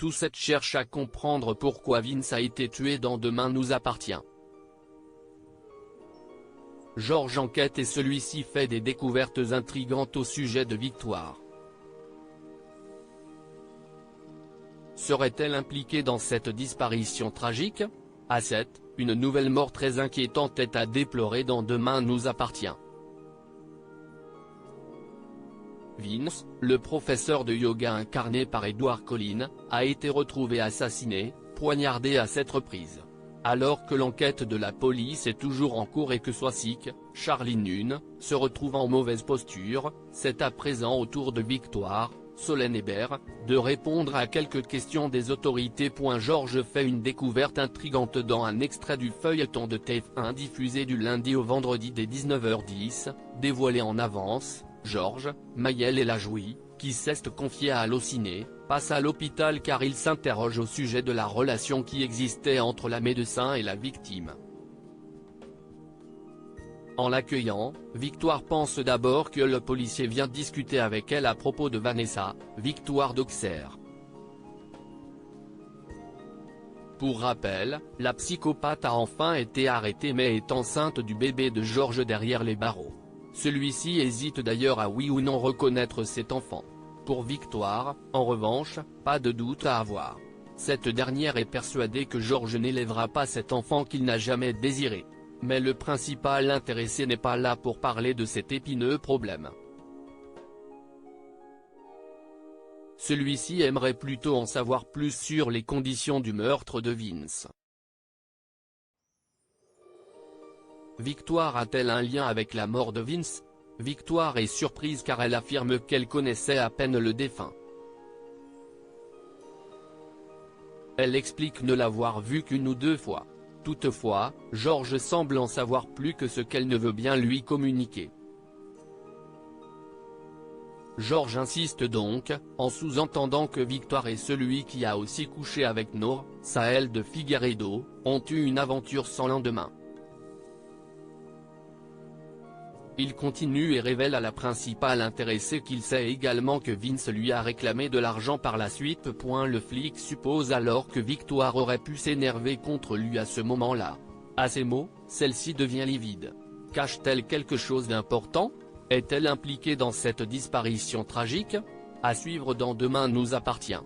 Toussette cherche à comprendre pourquoi Vince a été tué dans Demain nous appartient. Georges enquête et celui-ci fait des découvertes intrigantes au sujet de Victoire. Serait-elle impliquée dans cette disparition tragique? A7, une nouvelle mort très inquiétante est à déplorer dans Demain nous appartient. Vince, le professeur de yoga incarné par Edouard Colline, a été retrouvé assassiné, poignardé à 7 reprises. Alors que l'enquête de la police est toujours en cours et que Soisic, Charlie Nunn, se retrouve en mauvaise posture, c'est à présent au tour de Victoire, Solène Hébert, de répondre à quelques questions des autorités. Georges fait une découverte intrigante dans un extrait du feuilleton de TF1 diffusé du lundi au vendredi dès 19h10, dévoilé en avance. Georges, Mayel et Lajoie, qui s'est confié à Allociné, passe à l'hôpital car il s'interroge au sujet de la relation qui existait entre la médecin et la victime. En l'accueillant, Victoire pense d'abord que le policier vient discuter avec elle à propos de Vanessa, Victoire d'Auxerre. Pour rappel, la psychopathe a enfin été arrêtée mais est enceinte du bébé de Georges derrière les barreaux. Celui-ci hésite d'ailleurs à oui ou non reconnaître cet enfant. Pour Victoire, en revanche, pas de doute à avoir. Cette dernière est persuadée que Georges n'élèvera pas cet enfant qu'il n'a jamais désiré. Mais le principal intéressé n'est pas là pour parler de cet épineux problème. Celui-ci aimerait plutôt en savoir plus sur les conditions du meurtre de Vince. Victoire a-t-elle un lien avec la mort de Vince? Victoire est surprise car elle affirme qu'elle connaissait à peine le défunt. Elle explique ne l'avoir vu qu'une ou deux fois. Toutefois, Georges semble en savoir plus que ce qu'elle ne veut bien lui communiquer. Georges insiste donc, en sous-entendant que Victoire et celui qui a aussi couché avec Nour, Saël de Figueiredo, ont eu une aventure sans lendemain. Il continue et révèle à la principale intéressée qu'il sait également que Vince lui a réclamé de l'argent par la suite. Le flic suppose alors que Victoire aurait pu s'énerver contre lui à ce moment-là. À ces mots, celle-ci devient livide. Cache-t-elle quelque chose d'important? Est-elle impliquée dans cette disparition tragique? À suivre dans Demain nous appartient.